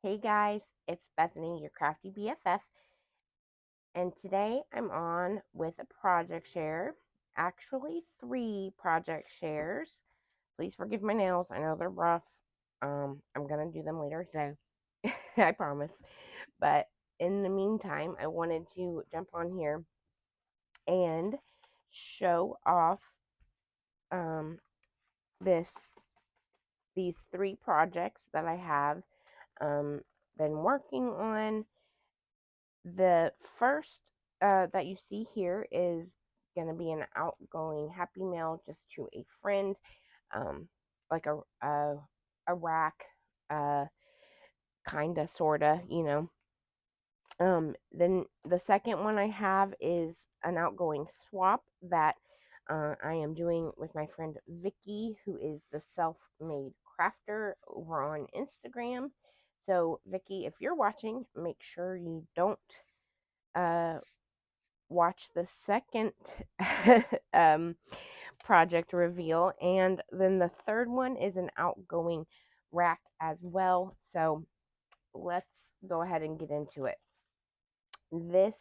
Hey guys, it's Bethany, your crafty BFF, and today I'm on with a project share. Actually, three project shares. Please forgive my nails. I know they're rough. I'm gonna do them later today. I promise. But in the meantime, I wanted to jump on here and show off um this these three projects that I have been working on. The first that you see here is going to be an outgoing happy mail just to a friend, um, like a rack, uh, kinda, sorta. Then the second one I have is an outgoing swap that I am doing with my friend Vicky, who is the self-made crafter over on Instagram. So, Vicky, if you're watching, make sure you don't uh, watch the second um, project reveal. And then the third one is an outgoing rack as well. So let's go ahead and get into it. This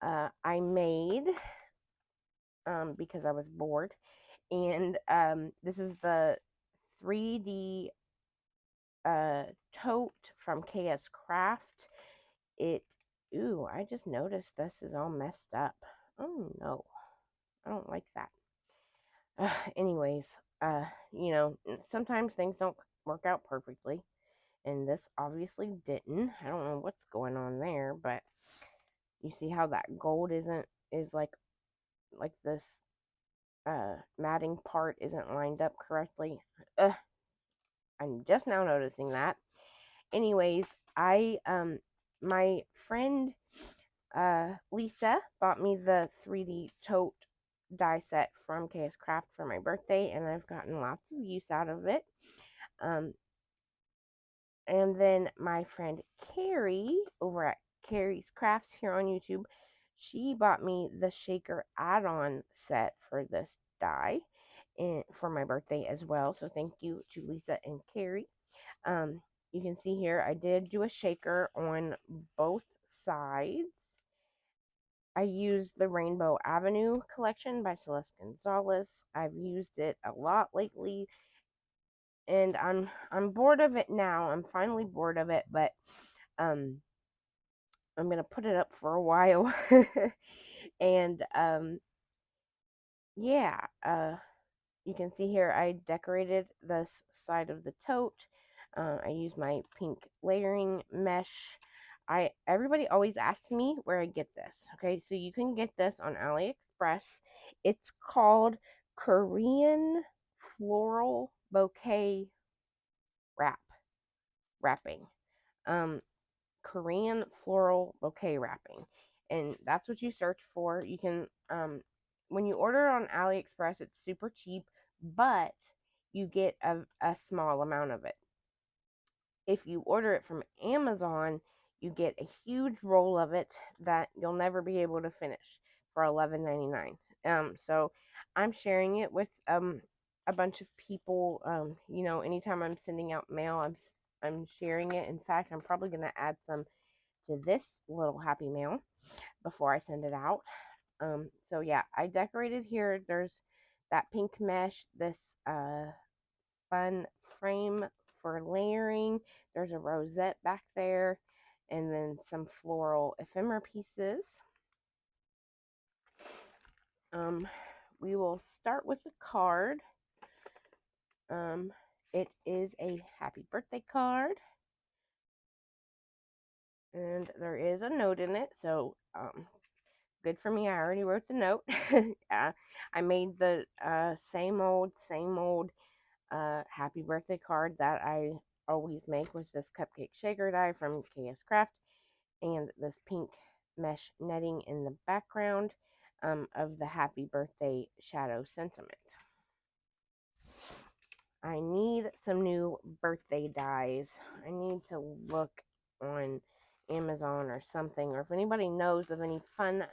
I made because I was bored. And this is the 3D tote from KS Craft. It, ooh, I just noticed this is all messed up. Oh no, I don't like that. Anyways, uh, sometimes things don't work out perfectly, and this obviously didn't. I don't know what's going on there, but you see how that gold is like this matting part isn't lined up correctly. I'm just now noticing that. Anyways, I my friend Lisa bought me the 3D tote die set from KS Craft for my birthday, and I've gotten lots of use out of it. Um, and then my friend Carrie over at Carrie's Crafts here on YouTube, she bought me the shaker add-on set for this die and for my birthday as well. So thank you to Lisa and Carrie. You can see here I did do a shaker on both sides. I used the Rainbow Avenue collection by Celeste Gonzalez. I've used it a lot lately, and I'm bored of it now. I'm finally bored of it, but um I'm gonna put it up for a while. And yeah, you can see here I decorated this side of the tote. I used my pink layering mesh. Everybody always asks me where I get this. Okay, so you can get this on AliExpress. It's called Korean floral bouquet wrapping. Um, Korean floral bouquet wrapping, and that's what you search for. You can when you order on AliExpress, it's super cheap, but you get a small amount of it. If you order it from Amazon, you get a huge roll of it that you'll never be able to finish for $11.99. So I'm sharing it with a bunch of people. Anytime I'm sending out mail, I'm sharing it. In fact, I'm probably gonna add some to this little happy mail before I send it out. So yeah, I decorated here. There's that pink mesh, this fun frame for layering. There's a rosette back there, and then some floral ephemera pieces. We will start with the card. It is a happy birthday card, and there is a note in it. So, good for me. I already wrote the note. I made the same old happy birthday card that I always make with this cupcake shaker die from KS Craft and this pink mesh netting in the background of the happy birthday shadow sentiment. I need some new birthday dies. I need to look on Amazon or something, or if anybody knows of any fun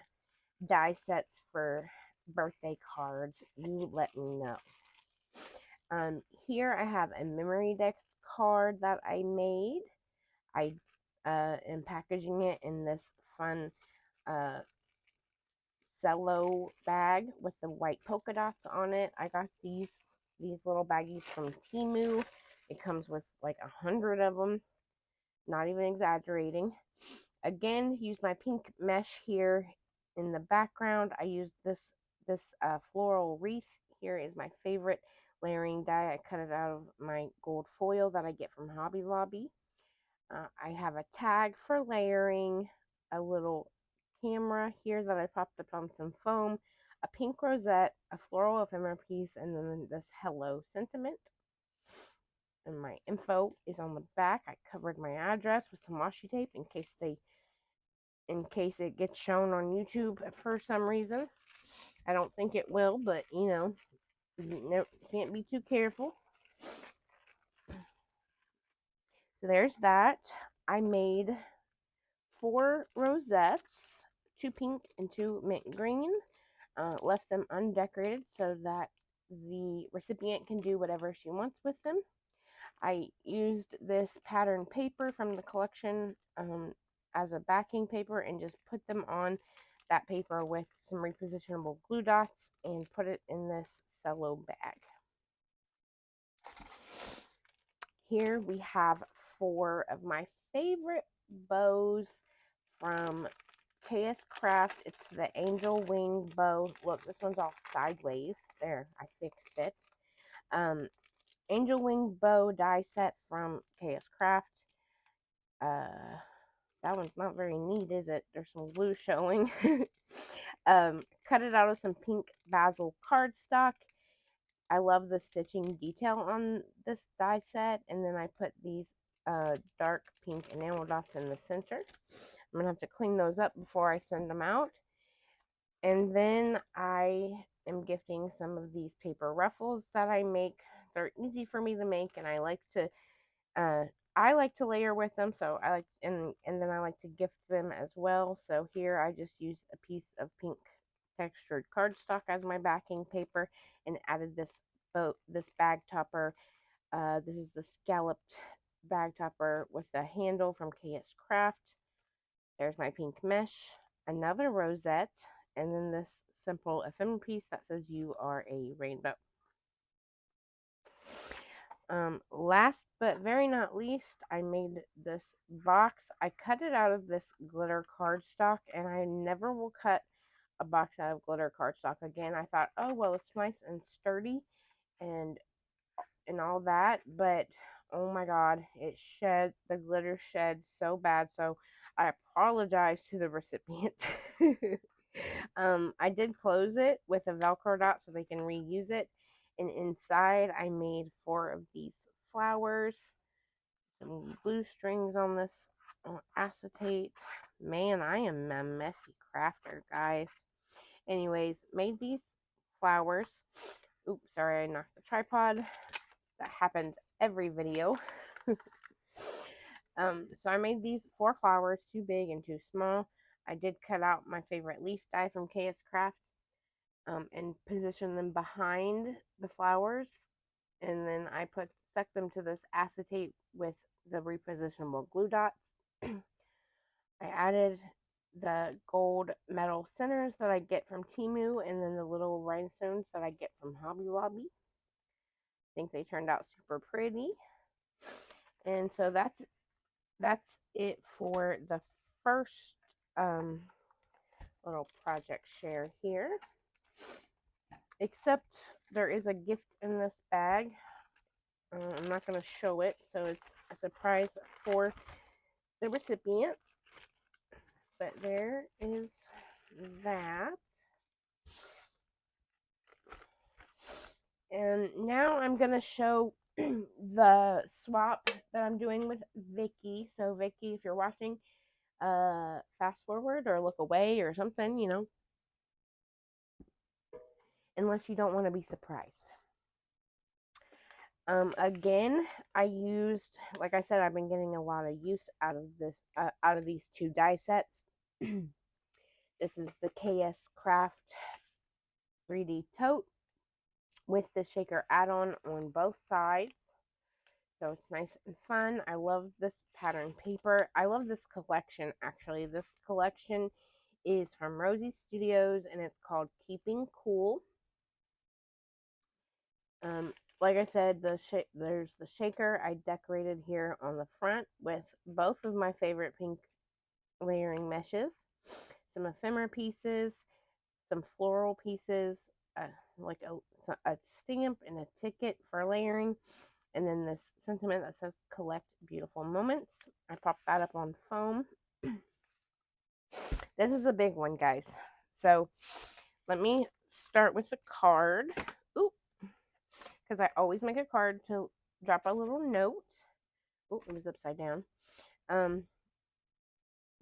die sets for birthday cards, you let me know. Here I have a memory dex card that I made. I am packaging it in this fun cello bag with the white polka dots on it. I got these little baggies from Temu. It comes with like 100 of them, not even exaggerating. Again, use my pink mesh here in the background. I used this floral wreath. Here is my favorite layering die. I cut it out of my gold foil that I get from Hobby Lobby. I have a tag for layering, a little camera here that I popped up on some foam, a pink rosette, a floral ephemera piece, and then this hello sentiment. And my info is on the back. I covered my address with some washi tape in case it gets shown on YouTube for some reason. I don't think it will, but you can't be too careful. So there's that. I made 4 rosettes, 2 pink and 2 mint green. Left them undecorated so that the recipient can do whatever she wants with them. I used this pattern paper from the collection as a backing paper and just put them on that paper with some repositionable glue dots and put it in this cello bag. Here we have 4 of my favorite bows from KS Craft. It's the angel wing bow. Look, this one's all sideways. There, I fixed it. Angel wing bow die set from KS Craft. That one's not very neat, is it? There's some glue showing. Cut it out of some pink basil cardstock. I love the stitching detail on this die set. And then I put these dark pink enamel dots in the center. I'm going to have to clean those up before I send them out. And then I am gifting some of these paper ruffles that I make. They're easy for me to make, and I like to layer with them, so I like and then I like to gift them as well. So here I just used a piece of pink textured cardstock as my backing paper and added this bag topper. This is the scalloped bag topper with the handle from KS Craft. There's my pink mesh, another rosette, and then this simple ephemera piece that says "You are a rainbow." Last but very not least, I made this box. I cut it out of this glitter cardstock, and I never will cut a box out of glitter cardstock again. I thought, oh well, it's nice and sturdy and all that, but oh my god, the glitter shed so bad, so I apologize to the recipient. I did close it with a Velcro dot so they can reuse it, and inside I made 4 of these flowers, some glue strings on this acetate. Man, I am a messy crafter, guys. Anyways, made these flowers. Oops, sorry, I knocked the tripod. That happens every video. So I made these 4 flowers, 2 big and 2 small. I did cut out my favorite leaf die from KS Craft and position them behind the flowers. And then I stuck them to this acetate with the repositionable glue dots. I added the gold metal centers that I get from Temu, and then the little rhinestones that I get from Hobby Lobby. I think they turned out super pretty. And so that's it for the first little project share here. Except there is a gift in this bag. I'm not going to show it, so it's a surprise for the recipient. But there is that. And now I'm going to show the swap that I'm doing with Vicky. So Vicky, if you're watching, fast forward or look away or something, unless you don't want to be surprised. Again, I used, like I said, I've been getting a lot of use out of these 2 die sets. This is the KS Craft 3D tote with the shaker add-on both sides. So it's nice and fun. I love this pattern paper. I love this collection, actually. This collection is from Rosie Studios, and it's called Keeping Cool. Like I said, there's the shaker I decorated here on the front with both of my favorite pink layering meshes, some ephemera pieces, some floral pieces, like a stamp and a ticket for layering, and then this sentiment that says collect beautiful moments. I popped that up on foam. This is a big one, guys. So let me start with the card. Ooh, because I always make a card to drop a little note. Oh, it was upside down.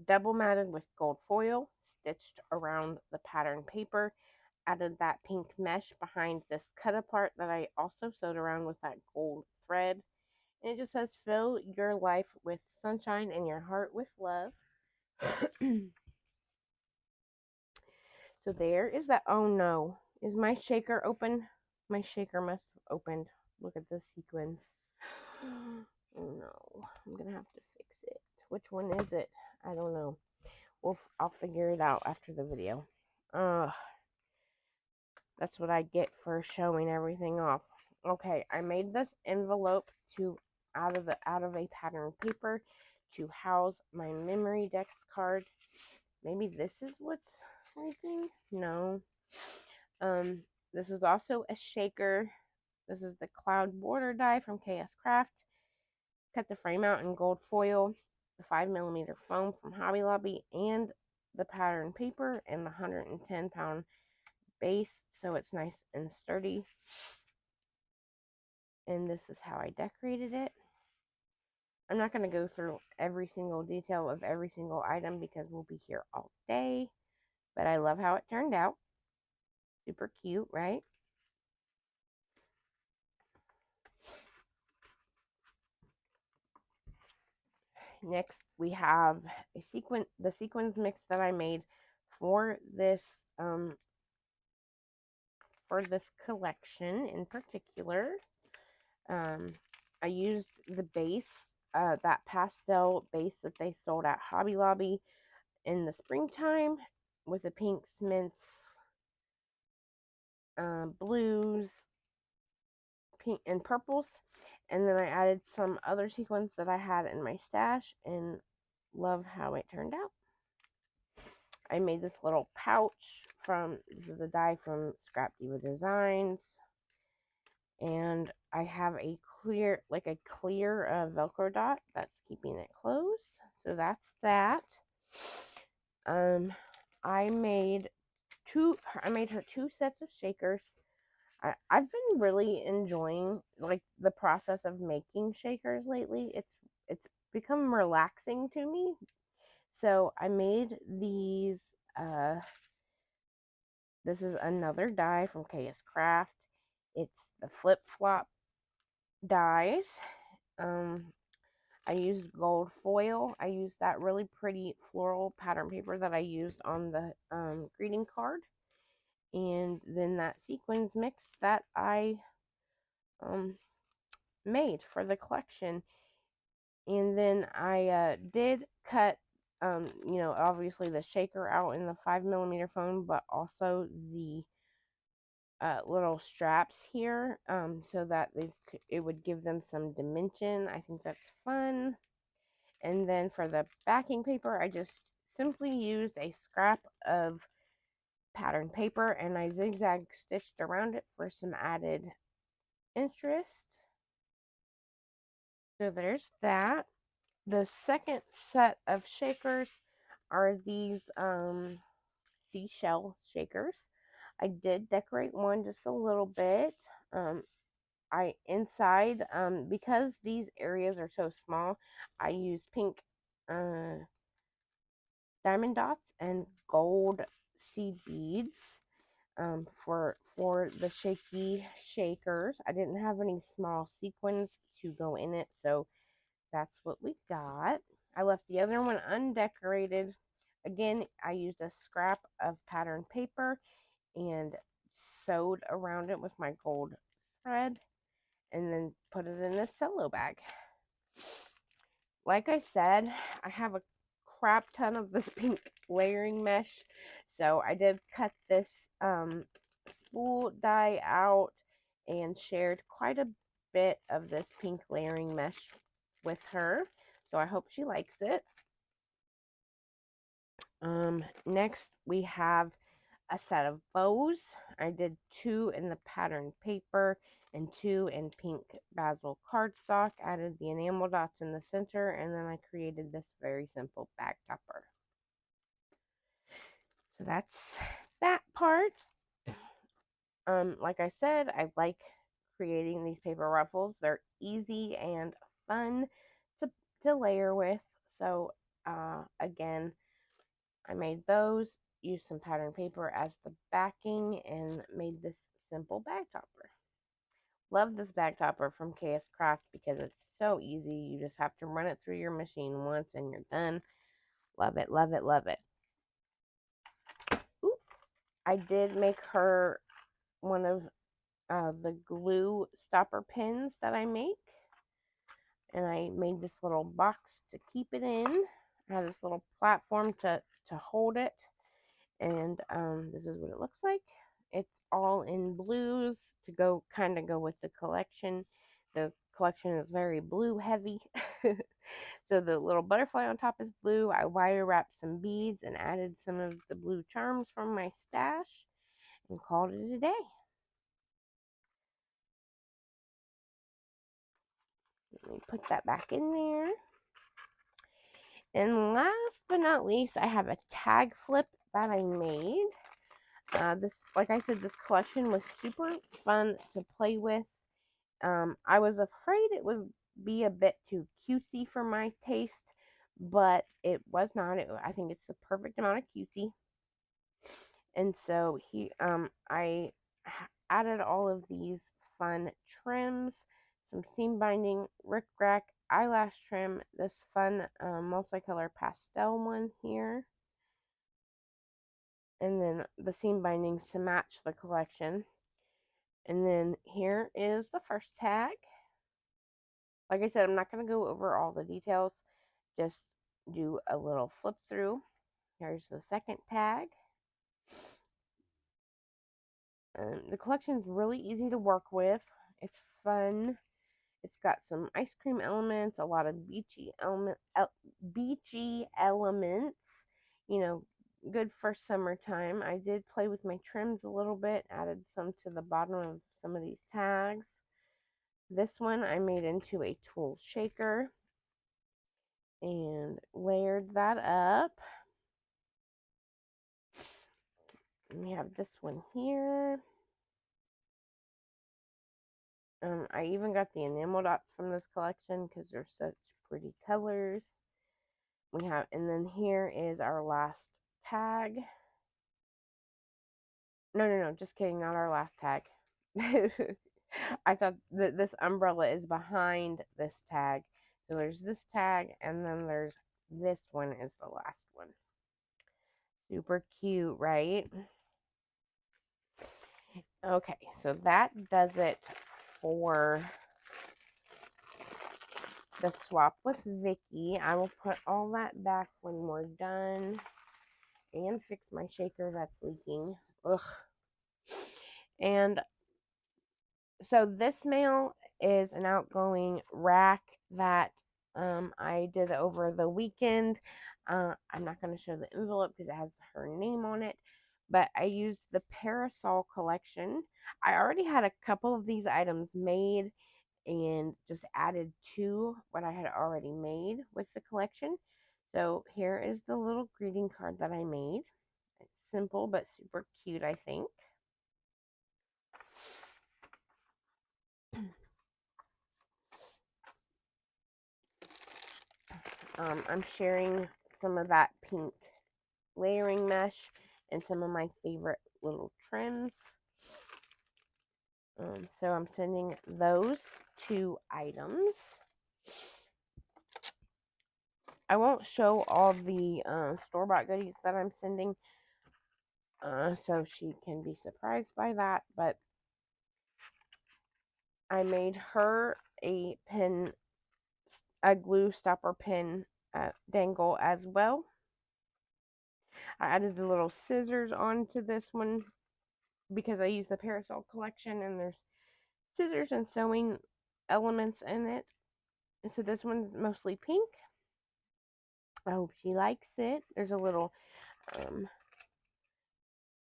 Double matted with gold foil, stitched around the pattern paper. Added that pink mesh behind this cut apart that I also sewed around with that gold thread. And it just says, fill your life with sunshine and your heart with love. So there is that. Oh no. Is my shaker open? My shaker must have opened. Look at the sequins. Oh no. I'm going to have to fix it. Which one is it? I don't know. I'll figure it out after the video. That's what I get for showing everything off. Okay, I made this envelope out of a pattern paper to house my memory dex card. Maybe this is what's leaking? No. This is also a shaker. This is the cloud border die from KS Craft. Cut the frame out in gold foil, the 5mm foam from Hobby Lobby, and the pattern paper, and the 110-pound base, so it's nice and sturdy. And this is how I decorated it. I'm not going to go through every single detail of every single item because we'll be here all day, but I love how it turned out. Super cute, right? Next, we have the sequins mix that I made for this collection in particular. I used the base, that pastel base that they sold at Hobby Lobby in the springtime, with the pinks, mints, blues, pink, and purples. And then I added some other sequins that I had in my stash, and love how it turned out. I made this little pouch this is a die from Scrap Diva Designs. And I have a clear Velcro dot that's keeping it closed. So that's that. I made her 2 sets of shakers. I've been really enjoying like the process of making shakers lately. It's become relaxing to me. So I made these. This is another die from KS Craft. It's the flip flop dies. I used gold foil. I used that really pretty floral pattern paper that I used on the greeting card. And then that sequins mix that I made for the collection. And then I did cut, obviously the shaker out in the 5mm foam, but also the little straps here, so that it would give them some dimension. I think that's fun. And then for the backing paper, I just simply used a scrap of pattern paper and I zigzag stitched around it for some added interest. So there's that. The second set of shakers are these seashell shakers. I did decorate one just a little bit. Because these areas are so small, I used pink diamond dots and gold seed beads for the shaky shakers. I didn't have any small sequins to go in it, so that's what we got. I left the other one undecorated. Again, I used a scrap of pattern paper and sewed around it with my gold thread. and then put it in this cello bag. Like I said, I have a crap ton of this pink layering mesh, so I did cut this spool die out and shared quite a bit of this pink layering mesh with her, so I hope she likes it. Next we have a set of bows. I did 2 in the patterned paper and 2 in pink basil cardstock, added the enamel dots in the center, and then I created this very simple bag topper. So that's that part. Like I said, I like creating these paper ruffles. They're easy and fun to layer with. So again, I made those, used some pattern paper as the backing, and made this simple bag topper. Love this bag topper from KS Craft because it's so easy. You just have to run it through your machine once and you're done. Love it, love it, love it. Ooh, I did make her one of the glue stopper pins that I make. And I made this little box to keep it in. I have this little platform to hold it. And this is what it looks like. It's all in blues to go with the collection. The collection is very blue heavy. So the little butterfly on top is blue. I wire wrapped some beads and added some of the blue charms from my stash and called it a day. Let me put that back in there. And last but not least, I have a tag flip that I made. This, like I said, this collection was super fun to play with. I was afraid it would be a bit too cutesy for my taste, but it was not. I think it's the perfect amount of cutesy. And so I added all of these fun trims, some seam binding, rickrack, eyelash trim, this fun multicolor pastel one here, and then the seam bindings to match the collection. And then here is the first tag. Like I said, I'm not going to go over all the details, just do a little flip through. Here's the second tag. The collection is really easy to work with. It's fun. It's got some ice cream elements, a lot of beachy elements. You know, good for summertime. I did play with my trims a little bit, added some to the bottom of some of these tags. This one I made into a tool shaker and layered that up. And we have this one here. I even got the enamel dots from this collection because they're such pretty colors. We have, and then here is our last tag. No, just kidding, not our last tag. I thought that this umbrella is behind this tag. So there's this tag, and then there's this one is the last one. Super cute, right? Okay, so that does it for the swap with Vicky. I will put all that back when we're done and fix my shaker that's leaking. Ugh. And so this mail is an outgoing rack that I did over the weekend. I'm not going to show the envelope because it has her name on it, but I used the parasol collection. I already had a couple of these items made and just added to what I had already made with the collection. So here is the little greeting card that I made. It's simple but super cute, I think. I'm sharing some of that pink layering mesh and some of my favorite little trims. So I'm sending those 2 items. I won't show all the store-bought goodies that I'm sending, so she can be surprised by that, but I made her a pin, a glue stopper pin dangle as well. I added the little scissors onto this one because I use the Parasol collection and there's scissors and sewing elements in it. And so this one's mostly pink. I hope she likes it. There's a little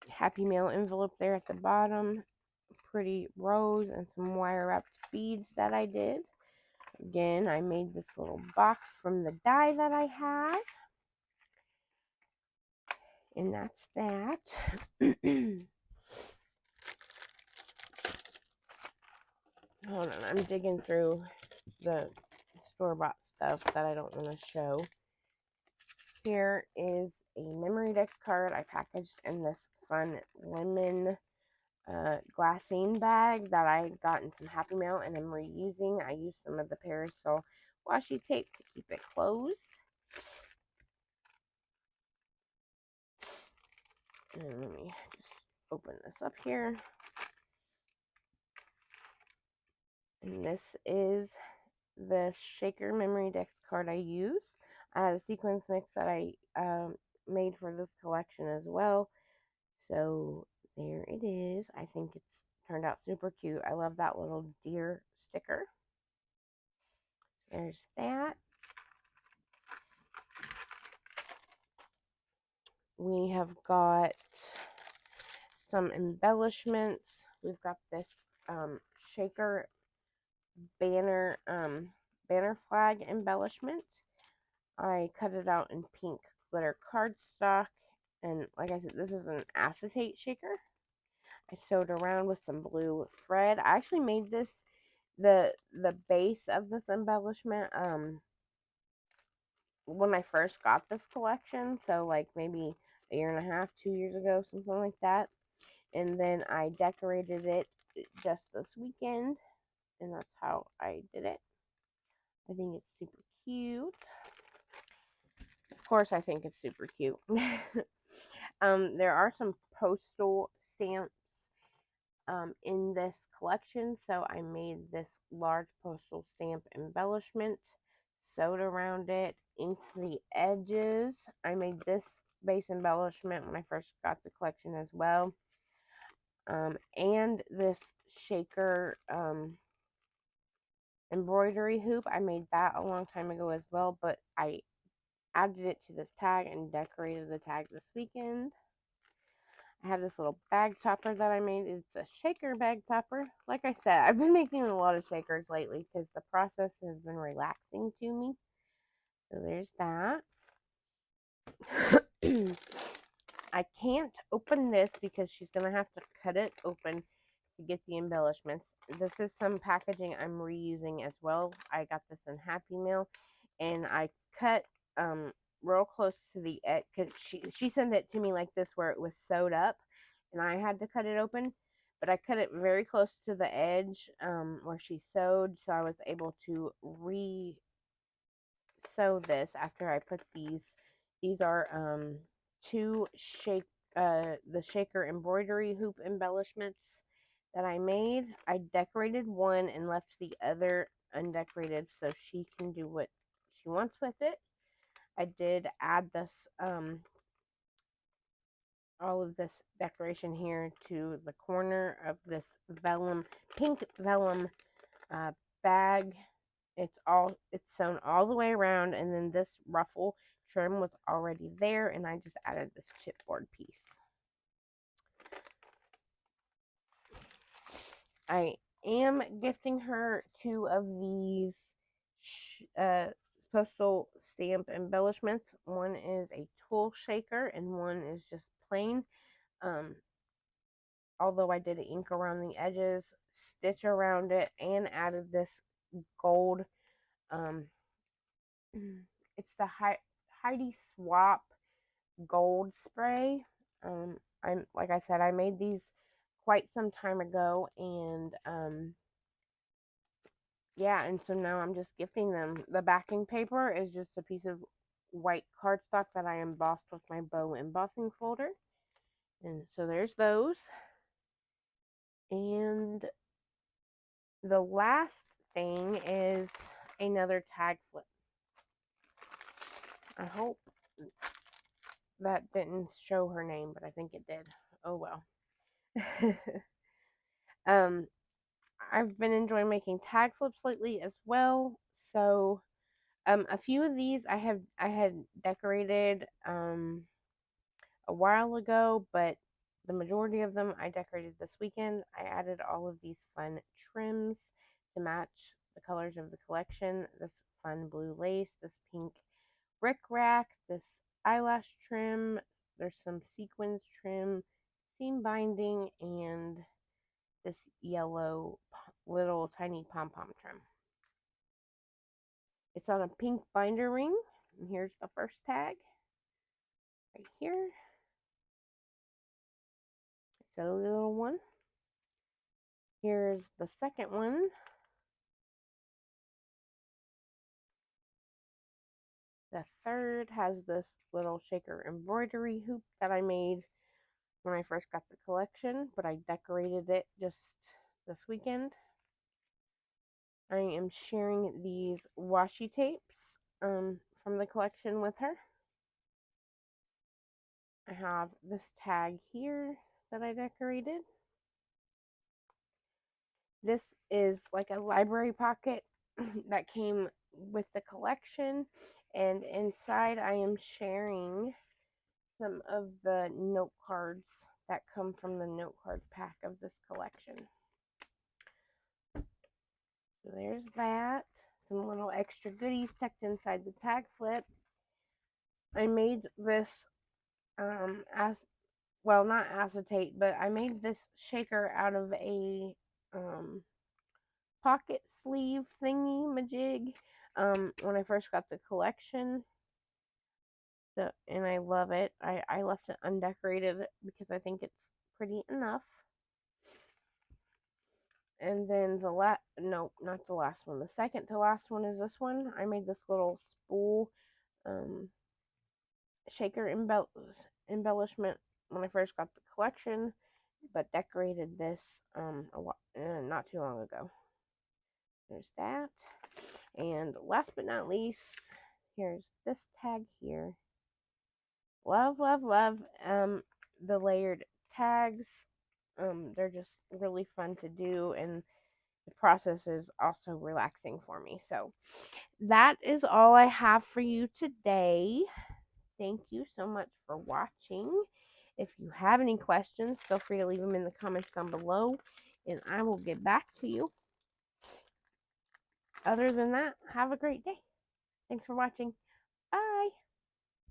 Happy Mail envelope there at the bottom. Pretty rose and some wire wrapped beads that I did. Again, I made this little box from the die that I have. And that's that. Hold on, I'm digging through the store-bought stuff that I don't want to show. Here is a memory deck card I packaged in this fun lemon glassine bag that I got in some Happy Mail and I'm reusing. I used some of the Parasol washi tape to keep it closed. And let me just open this up here. And this is the shaker memory deck card I used. I had a sequence mix that I made for this collection as well. So there it is. I think it's turned out super cute. I love that little deer sticker. There's that. We have got some embellishments. We've got this shaker banner flag embellishment. I cut it out in pink glitter cardstock, and like I said, this is an acetate shaker. I sewed around with some blue thread. I actually made this the base of this embellishment when I first got this collection, so like maybe a year and a half, 2 years ago, something like that. And then I decorated it just this weekend, and that's how I did it. I think it's super cute. Of course, I think it's super cute. There are some postal stamps in this collection, so I made this large postal stamp embellishment, sewed around it, inked the edges. I made this base embellishment when I first got the collection as well. And this shaker embroidery hoop, I made that a long time ago as well, but I added it to this tag and decorated the tag this weekend. I have this little bag topper that I made. It's a shaker bag topper. Like I said, I've been making a lot of shakers lately because the process has been relaxing to me. So there's that. I can't open this because she's going to have to cut it open to get the embellishments. This is some packaging I'm reusing as well. I got this in Happy Meal, and I cut real close to the edge because she sent it to me like this where it was sewed up, and I had to cut it open. But I cut it very close to the edge where she sewed, so I was able to sew this after I put these. These are two the shaker embroidery hoop embellishments that I made. I decorated one and left the other undecorated so she can do what she wants with it. I did add this all of this decoration here to the corner of this pink vellum bag. It's sewn all the way around, and then this ruffle trim was already there, and I just added this chipboard piece. I am gifting her two of these postal stamp embellishments. One is a tool shaker, and one is just plain. Although I did ink around the edges, stitch around it, and added this gold it's the Heidi Swap gold spray. I'm like I said, I made these quite some time ago, and yeah, and so now I'm just gifting them. The backing paper is just a piece of white cardstock that I embossed with my bow embossing folder, and so there's those. And the last thing is another tag flip. I hope that didn't show her name, but I think it did. Oh well. um, I've been enjoying making tag flips lately as well. So, a few of these I had decorated a while ago, but the majority of them I decorated this weekend. I added all of these fun trims to match the colors of the collection. This fun blue lace, this pink rickrack, this eyelash trim. There's some sequins trim, seam binding, and this yellow little tiny pom-pom trim. It's on a pink binder ring. And here's the first tag right here. It's a little one. Here's the second one. The third has this little shaker embroidery hoop that I made when I first got the collection, but I decorated it just this weekend. I am sharing these washi tapes from the collection with her. I have this tag here that I decorated. This is like a library pocket that came with the collection, and inside I am sharing some of the note cards that come from the note card pack of this collection. So there's that. Some little extra goodies tucked inside the tag flip. I made this not acetate, but I made this shaker out of a pocket sleeve thingy majig when I first got the collection. And I love it. I left it undecorated because I think it's pretty enough. And then no, not the last one. The second to last one is this one. I made this little spool shaker embellishment when I first got the collection, but decorated this not too long ago. There's that. And last but not least, here's this tag here. Love, love, love the layered tags. They're just really fun to do, and the process is also relaxing for me. So that is all I have for you today. Thank you so much for watching. If you have any questions, feel free to leave them in the comments down below, and I will get back to you. Other than that, have a great day. Thanks for watching.